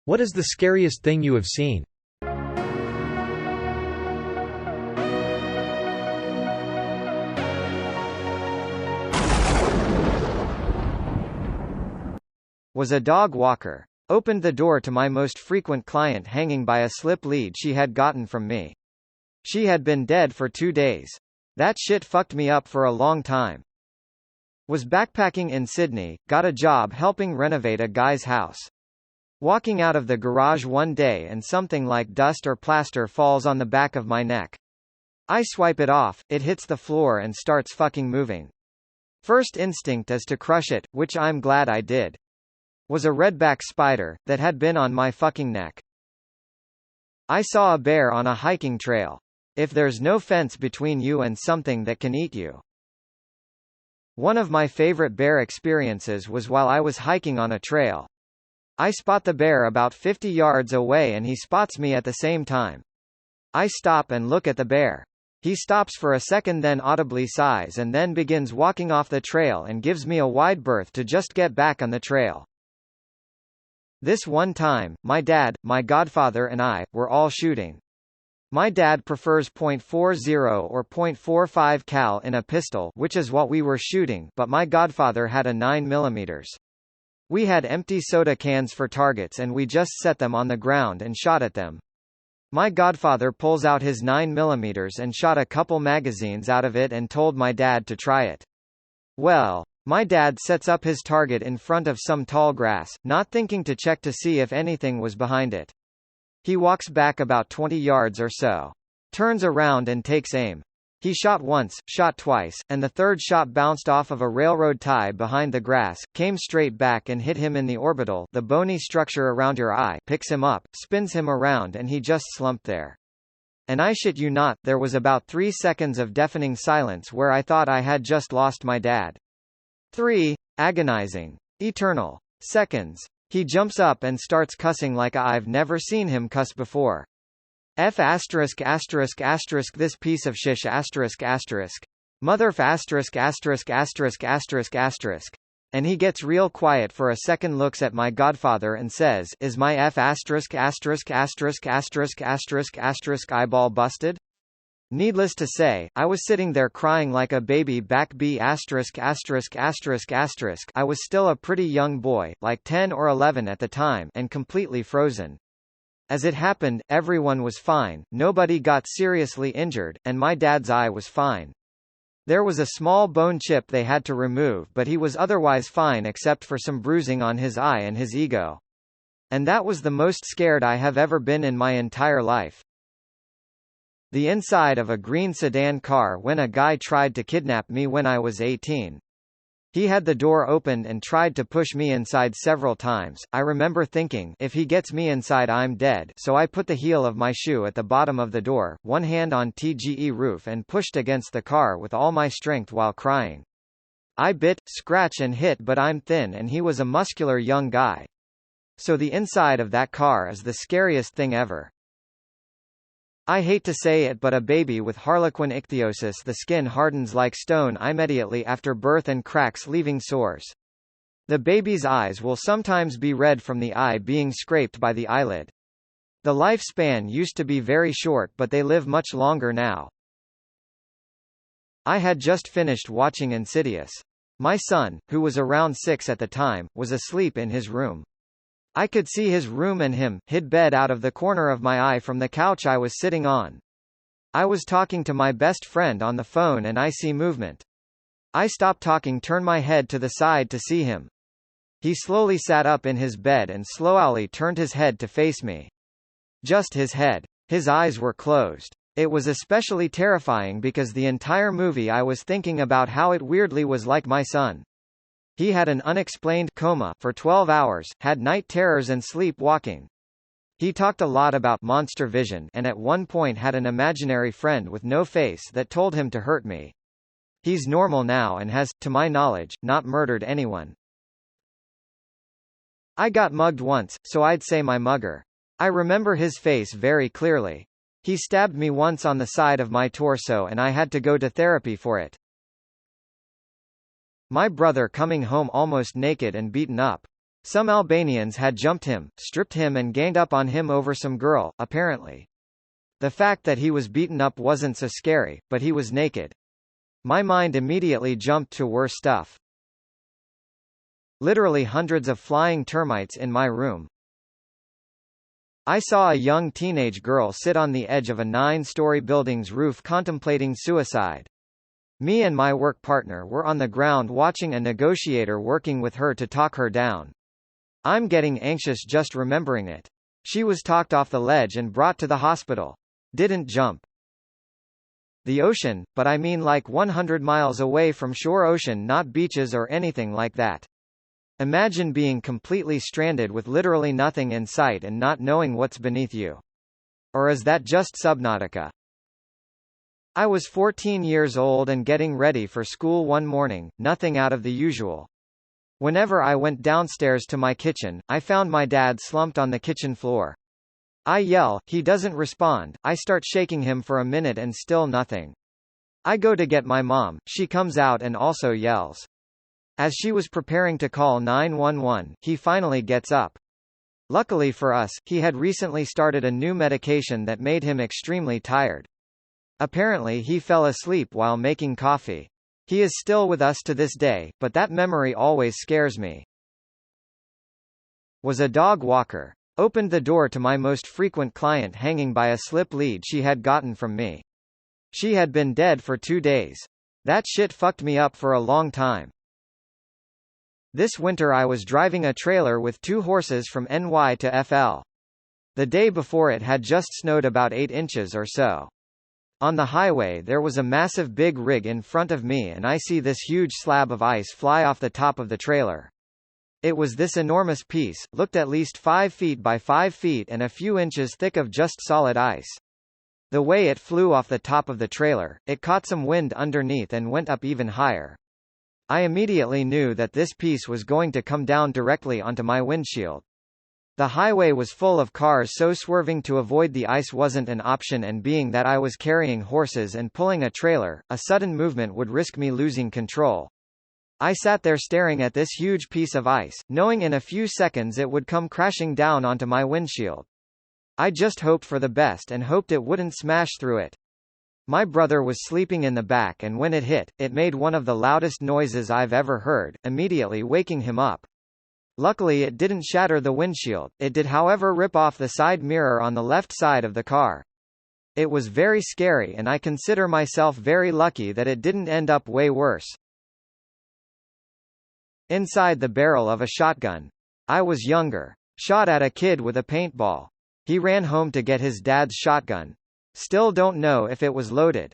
What is the scariest thing you have seen? Was a dog walker. Opened the door to my most frequent client hanging by a slip lead she had gotten from me. She had been dead for 2 days. That shit fucked me up for a long time. Was backpacking in Sydney, got a job helping renovate a guy's house. Walking out of the garage one day and something like dust or plaster falls on the back of my neck. I swipe it off, it hits the floor and starts fucking moving. First instinct is to crush it, which I'm glad I did. Was a redback spider, that had been on my fucking neck. I saw a bear on a hiking trail. If there's no fence between you and something that can eat you. One of my favorite bear experiences was while I was hiking on a trail. I spot the bear about 50 yards away and he spots me at the same time. I stop and look at the bear. He stops for a second, then audibly sighs and then begins walking off the trail and gives me a wide berth to just get back on the trail. This one time, my dad, my godfather and I, were all shooting. My dad prefers .40 or .45 cal in a pistol, which is what we were shooting, but my godfather had a 9mm. We had empty soda cans for targets and we just set them on the ground and shot at them. My godfather pulls out his 9mm and shot a couple magazines out of it and told my dad to try it. Well, my dad sets up his target in front of some tall grass, not thinking to check to see if anything was behind it. He walks back about 20 yards or so. Turns around and takes aim. He shot once, shot twice, and the third shot bounced off of a railroad tie behind the grass, came straight back and hit him in the orbital, the bony structure around your eye, picks him up, spins him around and he just slumped there. And I shit you not, there was about 3 seconds of deafening silence where I thought I had just lost my dad. 3 agonizing, eternal seconds. He jumps up and starts cussing like I've never seen him cuss before. F*** this piece of shish ***. Mother f***. And he gets real quiet for a second, looks at my godfather and says, "Is my F***** eyeball busted?" Needless to say, I was sitting there crying like a baby back B**********. I was still a pretty young boy, like 10 or 11 at the time, and completely frozen. As it happened, everyone was fine, nobody got seriously injured, and my dad's eye was fine. There was a small bone chip they had to remove, but he was otherwise fine except for some bruising on his eye and his ego. And that was the most scared I have ever been in my entire life. The inside of a green sedan car when a guy tried to kidnap me when I was 18. He had the door opened and tried to push me inside several times. I remember thinking, if he gets me inside I'm dead, so I put the heel of my shoe at the bottom of the door, one hand on TGE roof and pushed against the car with all my strength while crying. I bit, scratch and hit, but I'm thin and he was a muscular young guy. So the inside of that car is the scariest thing ever. I hate to say it, but a baby with harlequin ichthyosis, the skin hardens like stone immediately after birth and cracks leaving sores. The baby's eyes will sometimes be red from the eye being scraped by the eyelid. The lifespan used to be very short, but they live much longer now. I had just finished watching Insidious. My son, who was around 6 at the time, was asleep in his room. I could see his room and him, hid bed out of the corner of my eye from the couch I was sitting on. I was talking to my best friend on the phone and I see movement. I stop talking, turn my head to the side to see him. He slowly sat up in his bed and slowly turned his head to face me. Just his head. His eyes were closed. It was especially terrifying because the entire movie I was thinking about how it weirdly was like my son. He had an unexplained coma for 12 hours, had night terrors and sleepwalking. He talked a lot about monster vision and at one point had an imaginary friend with no face that told him to hurt me. He's normal now and has, to my knowledge, not murdered anyone. I got mugged once, so I'd say my mugger. I remember his face very clearly. He stabbed me once on the side of my torso and I had to go to therapy for it. My brother coming home almost naked and beaten up. Some Albanians had jumped him, stripped him and ganged up on him over some girl, apparently. The fact that he was beaten up wasn't so scary, but he was naked. My mind immediately jumped to worse stuff. Literally hundreds of flying termites in my room. I saw a young teenage girl sit on the edge of a 9-story building's roof contemplating suicide. Me and my work partner were on the ground watching a negotiator working with her to talk her down. I'm getting anxious just remembering it. She was talked off the ledge and brought to the hospital. Didn't jump. The ocean, but I mean like 100 miles away from shore, ocean, not beaches or anything like that. Imagine being completely stranded with literally nothing in sight and not knowing what's beneath you. Or is that just Subnautica? I was 14 years old and getting ready for school one morning, nothing out of the usual. Whenever I went downstairs to my kitchen, I found my dad slumped on the kitchen floor. I yell, he doesn't respond, I start shaking him for a minute and still nothing. I go to get my mom, she comes out and also yells. As she was preparing to call 911, he finally gets up. Luckily for us, he had recently started a new medication that made him extremely tired. Apparently he fell asleep while making coffee. He is still with us to this day, but that memory always scares me. Was a dog walker. Opened the door to my most frequent client hanging by a slip lead she had gotten from me. She had been dead for 2 days. That shit fucked me up for a long time. This winter I was driving a trailer with 2 horses from NY to FL. The day before it had just snowed about 8 inches or so. On the highway there was a massive big rig in front of me and I see this huge slab of ice fly off the top of the trailer. It was this enormous piece, looked at least 5 feet by 5 feet and a few inches thick of just solid ice. The way it flew off the top of the trailer, it caught some wind underneath and went up even higher. I immediately knew that this piece was going to come down directly onto my windshield. The highway was full of cars, so swerving to avoid the ice wasn't an option, and being that I was carrying horses and pulling a trailer, a sudden movement would risk me losing control. I sat there staring at this huge piece of ice, knowing in a few seconds it would come crashing down onto my windshield. I just hoped for the best and hoped it wouldn't smash through it. My brother was sleeping in the back and when it hit, it made one of the loudest noises I've ever heard, immediately waking him up. Luckily it didn't shatter the windshield, it did however rip off the side mirror on the left side of the car. It was very scary and I consider myself very lucky that it didn't end up way worse. Inside the barrel of a shotgun. I was younger. Shot at a kid with a paintball. He ran home to get his dad's shotgun. Still don't know if it was loaded.